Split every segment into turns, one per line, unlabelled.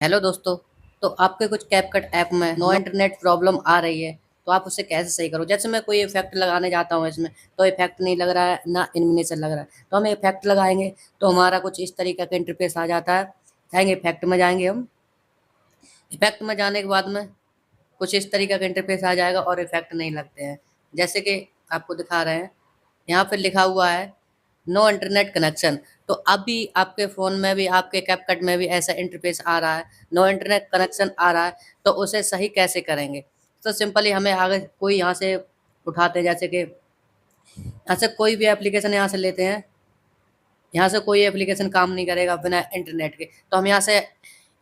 Hello दोस्तों। तो आपके कुछ कैपकट ऐप में नो इंटरनेट प्रॉब्लम आ रही है, तो आप उसे कैसे सही करो। जैसे मैं कोई इफेक्ट लगाने जाता हूँ इसमें, तो इफेक्ट नहीं लग रहा है ना इल्यूमिनेशन लग रहा है, तो हम इफेक्ट लगाएंगे तो हमारा कुछ इस तरीके का इंटरफेस आ जाता है। जाएंगे इफेक्ट में, जाएंगे हम इफेक्ट में जाने के बाद में कुछ इस तरीके का इंटरफेस आ जाएगा और इफेक्ट नहीं लगते हैं। जैसे कि आपको दिखा रहे हैं, यहाँ पे लिखा हुआ है नो इंटरनेट कनेक्शन। तो अभी आपके फ़ोन में भी, आपके कैपकट में भी ऐसा इंटरफेस आ रहा है, नो इंटरनेट कनेक्शन आ रहा है। तो उसे सही कैसे करेंगे? तो सिंपली हमें आगे कोई यहाँ से उठाते हैं, जैसे कि यहाँ से कोई भी एप्लीकेशन यहाँ से लेते हैं। यहाँ से कोई एप्लीकेशन काम नहीं करेगा बिना इंटरनेट के, तो हम यहाँ से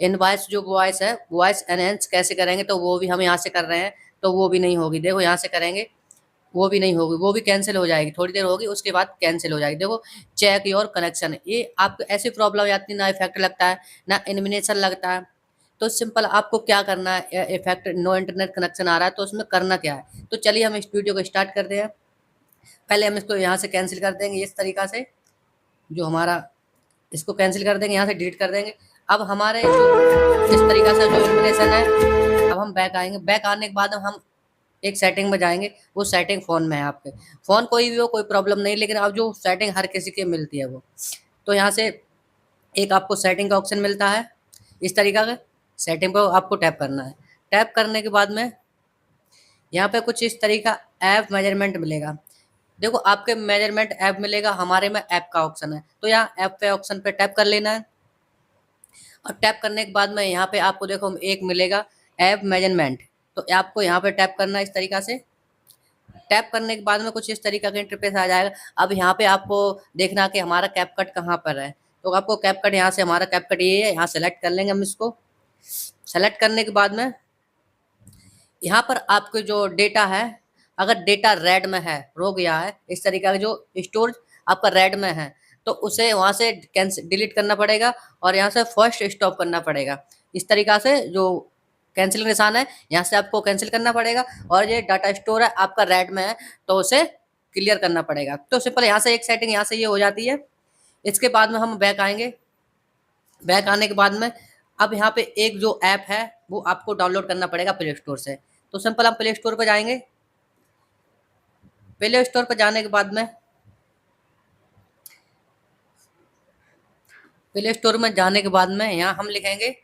इनवॉइस जो वॉइस है, वॉइस एनहेंस कैसे करेंगे, तो वो भी हम यहाँ से कर रहे हैं, तो वो भी नहीं होगी। देखो यहाँ से करेंगे, वो भी नहीं होगी, वो भी कैंसिल हो जाएगी, थोड़ी देर होगी उसके बाद कैंसिल हो जाएगी। देखो चेक योर कनेक्शन, ये आपको ऐसी प्रॉब्लम हो जाती है, ना इफेक्ट लगता है ना इल्यूमिनेशन लगता है। तो सिंपल आपको क्या करना है, इफेक्ट नो इंटरनेट कनेक्शन आ रहा है तो उसमें करना क्या है। तो चलिए हम इस वीडियो को स्टार्ट करते हैं। पहले हम इसको यहाँ से कैंसिल कर देंगे इस तरीका से, जो हमारा, इसको कैंसिल कर देंगे, यहाँ से डिलीट कर देंगे। अब हमारे जो इस तरीका से जो इल्यूमिनेशन है, अब हम बैक आएंगे। बैक आने के बाद हम एक सेटिंग में जाएंगे। वो सेटिंग फ़ोन में है, आपके फ़ोन कोई भी हो, कोई प्रॉब्लम नहीं, लेकिन अब जो सेटिंग हर किसी के मिलती है वो, तो यहाँ से एक आपको सेटिंग का ऑप्शन मिलता है इस तरीका का। सेटिंग पर आपको टैप करना है। टैप करने के बाद में यहाँ पे कुछ इस तरीका ऐप मेजरमेंट मिलेगा। देखो आपके मेजरमेंट ऐप मिलेगा, हमारे में ऐप का ऑप्शन है, तो यहाँ ऐप पे ऑप्शन पे टैप कर लेना है। और टैप करने के बाद में यहाँ पे आपको देखो एक मिलेगा ऐप मेजरमेंट, तो आपको यहाँ पे टैप करना है इस तरीका से। टैप करने के बाद में कुछ इस तरीका का इंटरफेस आ जाएगा। अब यहाँ पे आपको देखना कि हमारा कैपकट कहाँ पर है, तो आपको कैपकट यहाँ से, हमारा कैपकट ये है, यहाँ सेलेक्ट कर लेंगे हम इसको। सेलेक्ट करने के बाद में यहाँ पर आपके जो डेटा है, अगर डेटा रेड में है, रो गया है, इस तरीका का जो स्टोरेज आपका रेड में है, तो उसे वहाँ से कैंसिल डिलीट करना पड़ेगा और यहाँ से फर्स्ट स्टॉप करना पड़ेगा। इस तरीका से जो कैंसिल का निशान है, यहाँ से आपको कैंसिल करना पड़ेगा। और ये डाटा स्टोर है आपका रेड में है, तो उसे क्लियर करना पड़ेगा। तो सिंपल यहाँ से एक सेटिंग यहाँ से ये हो जाती है। इसके बाद में हम बैक आएंगे। बैक आने के बाद में अब यहाँ पे एक जो ऐप है वो आपको डाउनलोड करना पड़ेगा प्ले स्टोर से। तो सिंपल हम प्ले स्टोर पर जाएंगे। प्ले स्टोर पर जाने के बाद में प्ले स्टोर में जाने के बाद में यहाँ हम लिखेंगे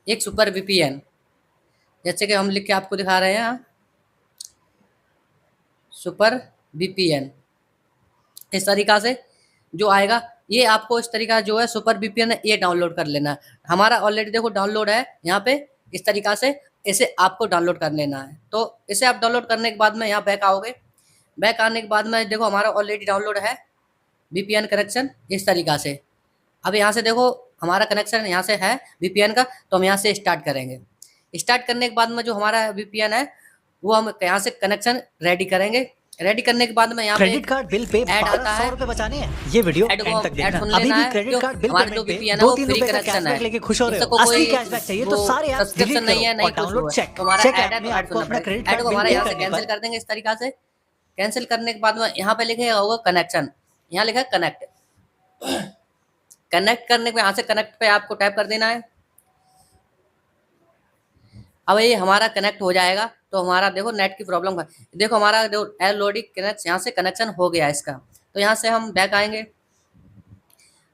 एक सुपर वीपीएन, जैसे कि हम लिख के आपको दिखा रहे हैं यहाँ, सुपर वीपीएन। इस तरीका से जो आएगा, ये आपको इस तरीका जो है सुपर वीपीएन है, ये डाउनलोड कर लेना है। हमारा ऑलरेडी देखो डाउनलोड है यहाँ पे, इस तरीका से इसे आपको डाउनलोड कर लेना है। तो इसे आप डाउनलोड करने के बाद में यहाँ बैक आओगे। बैक आने के बाद में देखो हमारा ऑलरेडी डाउनलोड है वीपीएन कनेक्शन इस तरीका से। अब यहाँ से देखो हमारा कनेक्शन यहाँ से है वीपीएन का, तो हम यहाँ से स्टार्ट करेंगे। स्टार्ट करने के बाद में जो हमारा वीपीएन है वो हम यहाँ से कनेक्शन रेडी करेंगे। रेडी करने के बाद में यहाँ पे
credit card bill pay
add आता है।
1200 रुपए बचाने हैं। ये वीडियो
ऐड
एंड तक
को ऐड
देखना।
सुन
अभी
लेना
भी
है,
क्रेडिट
क्यों
कार्ड बिल
हमारा
पेमेंट
जो
पे
वीपीएन है वो
2-3
फ्री
रुपए का
कनेक्शन है।
कैशबैक लेके खुश हो रहे
इसको
हो।
कोई
असली कैशबैक चाहिए तो
वो
सारे ऐप
सब्सक्रिप्शन
डिलीट
नहीं
करो
है, नहीं
और
कुछ वो
डाउनलोड
है,
चेक।
तो हमारा
चेक
ऐड
ऐप
है
में
तो ऐड
आपको
सुनना
अपना
पड़ेगा।
क्रेडिट
ऐड
कार्ड
को
बिल
हमारा
पे
यहाँ से
करने
कैंसिल
पर
कर देंगे इस तरीका से। कैंसिल करने के बाद में यहाँ पे लिखेगा होगा कनेक्शन, यहाँ लिखा है कनेक्ट। कनेक्ट करने पे यहाँ से कनेक्ट पे आपको टैप कर देना है। अब ये हमारा कनेक्ट हो जाएगा, तो हमारा देखो नेट की प्रॉब्लम है, देखो हमारा जो ऑलरेडी कनेक्ट यहाँ से कनेक्शन हो गया इसका। तो यहाँ से हम बैक आएंगे।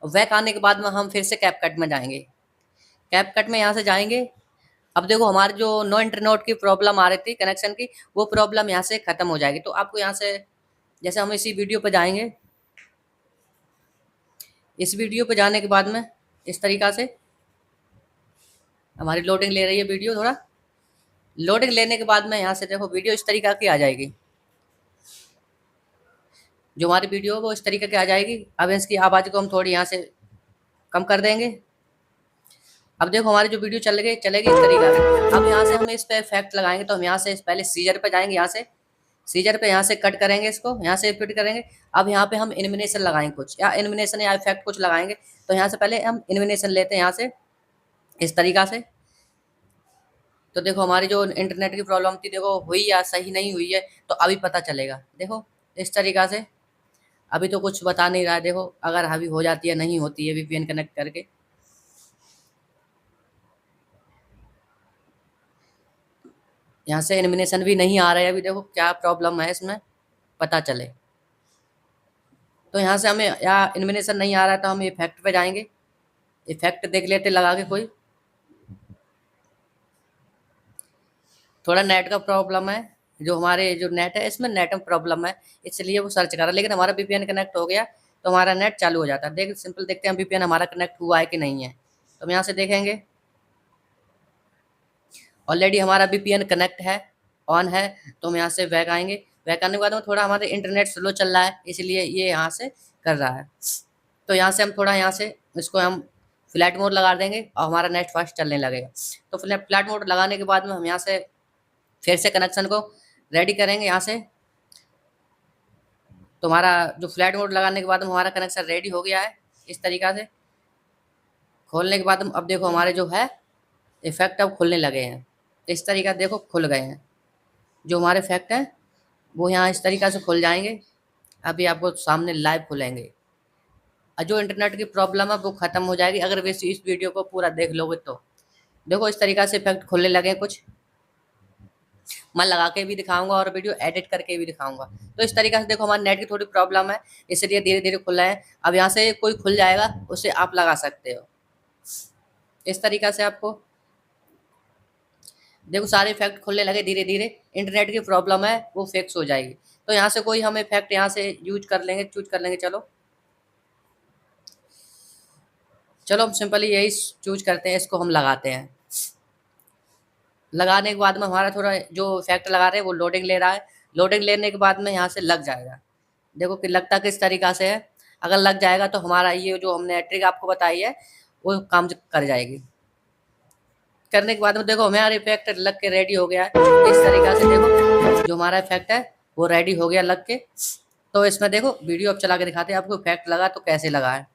बैक आने के बाद में हम फिर से कैपकट में जाएंगे। कैपकट में यहाँ से जाएंगे। अब देखो हमारी जो नो इंटरनेट की प्रॉब्लम आ रही थी कनेक्शन की, वो प्रॉब्लम यहाँ से ख़त्म हो जाएगी। तो आपको यहाँ से, जैसे हम इसी वीडियो पर जाएंगे, इस वीडियो पर जाने के बाद में इस तरीका से हमारी लोडिंग ले रही है वीडियो, थोड़ा लोडिंग लेने के बाद में यहाँ से देखो वीडियो इस तरीका की आ जाएगी। जो हमारी वीडियो है वो इस तरीके की आ जाएगी। अब इसकी आवाज़ को हम थोड़ी यहाँ से कम कर देंगे। अब देखो हमारी जो वीडियो चलेगी इस तरीके से। अब यहाँ से हम इस पे इफेक्ट लगाएंगे, तो हम यहाँ से पहले सीजर पे जाएंगे। यहाँ से सीजर पे यहाँ से कट करेंगे, इसको यहाँ से फिट करेंगे। अब यहाँ पे हम इल्यूमिनेशन लगाएंगे कुछ, या इल्यूमिनेशन या इफेक्ट कुछ लगाएंगे। तो यहाँ से पहले हम इल्यूमिनेशन लेते हैं यहाँ से इस तरीका से। तो देखो हमारी जो इंटरनेट की प्रॉब्लम थी, देखो हुई या सही नहीं हुई है, तो अभी पता चलेगा। देखो इस तरीका से अभी तो कुछ बता नहीं रहा है। देखो अगर अभी हो जाती है, नहीं होती है वीपीएन कनेक्ट करके। यहाँ से एनिमेशन भी नहीं आ रहा है, अभी देखो क्या प्रॉब्लम है इसमें पता चले। तो यहाँ से हमें या एनिमेशन नहीं आ रहा है तो हम इफेक्ट पे जाएंगे, इफेक्ट देख लेते लगा के कोई। थोड़ा नेट का प्रॉब्लम है, जो हमारे जो नेट है इसमें नेट में प्रॉब्लम है, इसलिए वो सर्च कर रहा है, लेकिन हमारा वीपीएन कनेक्ट हो गया तो हमारा नेट चालू हो जाता है। देख सिंपल देखते हैं वीपीएन हमारा कनेक्ट हुआ है कि नहीं है। तो हम यहाँ से देखेंगे ऑलरेडी हमारा वीपीएन कनेक्ट है, ऑन है। तो हम यहाँ से बैक आएंगे, बैक आने के बाद में थोड़ा हमारे इंटरनेट स्लो चल रहा है इसलिए ये यहाँ से कर रहा है। तो यहाँ से हम थोड़ा यहाँ से इसको हम फ्लैट मोड लगा देंगे और हमारा नेट फास्ट चलने लगेगा। तो फ्लैट मोड लगाने के बाद में हम यहाँ से फिर से कनेक्शन को रेडी करेंगे यहाँ से। तो हमारा जो फ्लैट मोड लगाने के बाद में हमारा कनेक्शन रेडी हो गया है। इस तरीक़ा से खोलने के बाद में अब देखो हमारे जो है इफेक्ट अब खुलने लगे हैं। इस तरीक़ा देखो खुल गए हैं, जो हमारे इफेक्ट हैं वो यहाँ इस तरीक़ा से खुल जाएंगे। अभी आपको सामने लाइव खुलेंगे और जो इंटरनेट की प्रॉब्लम है वो ख़त्म हो जाएगी अगर वैसे इस वीडियो को पूरा देख लोगे तो। देखो इस तरीक़ा से इफेक्ट खुलने लगे, कुछ मैं लगा के भी दिखाऊंगा और वीडियो एडिट करके भी दिखाऊंगा। तो इस तरीक़े से देखो हमारे नेट की थोड़ी प्रॉब्लम है इसलिए धीरे धीरे खुल रहा है। अब यहाँ से कोई खुल जाएगा उसे आप लगा सकते हो इस तरीक़ा से। आपको देखो सारे इफेक्ट खुलने लगे धीरे धीरे, इंटरनेट की प्रॉब्लम है वो फिक्स हो जाएगी। तो यहाँ से कोई हम इफेक्ट यहाँ से यूज कर लेंगे, चूज कर लेंगे। चलो हम सिंपली यही चूज करते हैं, इसको हम लगाते हैं। लगाने के बाद में हमारा थोड़ा जो इफेक्ट लगा रहे हैं वो लोडिंग ले रहा है, लोडिंग लेने के बाद में यहाँ से लग जाएगा। देखो कि लगता किस तरीक़ा से है, अगर लग जाएगा तो हमारा ये जो हमने ट्रिक आपको बताई है वो काम कर जाएगी। करने के बाद में देखो हमारा इफेक्ट लग के रेडी हो गया है। इस तरीक़ा से देखो जो हमारा इफेक्ट है वो रेडी हो गया लग के। तो इसमें देखो वीडियो अब चला के दिखाते हैं आपको इफेक्ट लगा तो कैसे लगा है।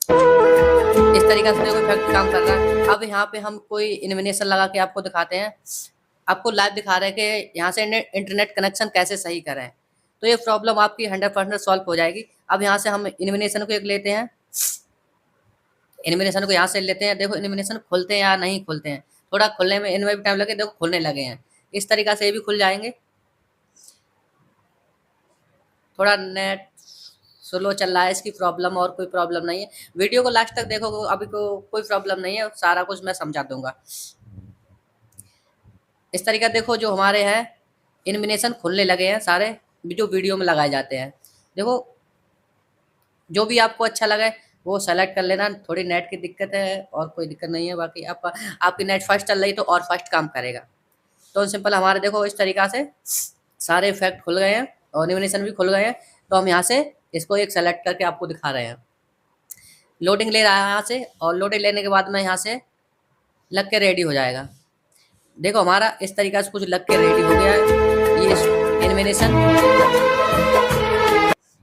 इस तरीक़ा से देखो इफेक्ट काम कर रहा है। अब यहाँ पे हम कोई एनिमेशन लगा के आपको दिखाते हैं, आपको लाइव दिखा रहे हैं कि यहाँ से इंटरनेट कनेक्शन कैसे सही करें। तो ये प्रॉब्लम आपकी 100% सॉल्व हो जाएगी। अब यहाँ से हम एनिमेशन को एक लेते हैं, एनिमेशन को यहाँ से लेते हैं। देखो एनिमेशन खुलते हैं या नहीं खुलते हैं, थोड़ा खुलने में इनमें भी टाइम लगे, देखो खुलने लगे हैं। इस तरीक़ा से ये भी खुल जाएंगे। थोड़ा नेट स्लो चल रहा है, इसकी प्रॉब्लम और कोई प्रॉब्लम नहीं है। वीडियो को लास्ट तक देखो, अभी को कोई प्रॉब्लम नहीं है, सारा कुछ मैं समझा दूंगा। इस तरीका देखो जो हमारे हैं एनिमेशन खुलने लगे हैं सारे, जो वीडियो में लगाए जाते हैं। देखो जो भी आपको अच्छा लगे वो सेलेक्ट कर लेना। थोड़ी नेट की दिक्कत है और कोई दिक्कत नहीं है, बाकी आपकी नेट फास्ट चल रही तो और फास्ट काम करेगा। तो सिंपल हमारे देखो इस तरीक़ा से सारे इफेक्ट खुल गए हैं और एनिमेशन भी खुल गए हैं। तो हम यहाँ से इसको एक सेलेक्ट करके आपको दिखा रहे हैं। लोडिंग ले रहा है यहाँ से, और लोडिंग लेने के बाद में यहाँ से लग के रेडी हो जाएगा। देखो हमारा इस तरीक़ा से कुछ लग के रेडी हो गया है। ये एनिमेशन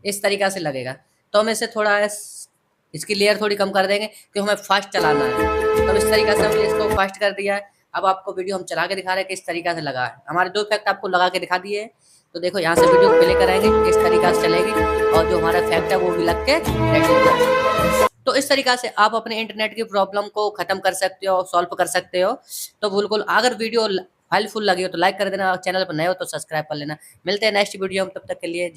इस तरीक़ा से लगेगा। तो हम इसे थोड़ा इसकी लेयर थोड़ी कम कर देंगे क्योंकि हमें फास्ट चलाना है। तो इस तरीक़ा से हमने इसको फास्ट कर दिया है। अब आपको वीडियो हम चला के दिखा रहे हैं कि इस तरीक़ा से लगा है। हमारे दो इफेक्ट आपको लगा के दिखा दिए हैं। तो देखो यहाँ से वीडियो प्ले कराएंगे, इस तरीक़ा से चलेगी और जो हमारा इफेक्ट है वो भी लग के रेडी हो जाएगा। तो इस तरीक़ा से आप अपने इंटरनेट की प्रॉब्लम को ख़त्म कर सकते हो, सॉल्व कर सकते हो। तो बिल्कुल अगर वीडियो हेल्पफुल लगी हो तो लाइक कर देना, चैनल पर नए हो तो सब्सक्राइब कर लेना। मिलते हैं नेक्स्ट वीडियो में, तब तक के लिए जय।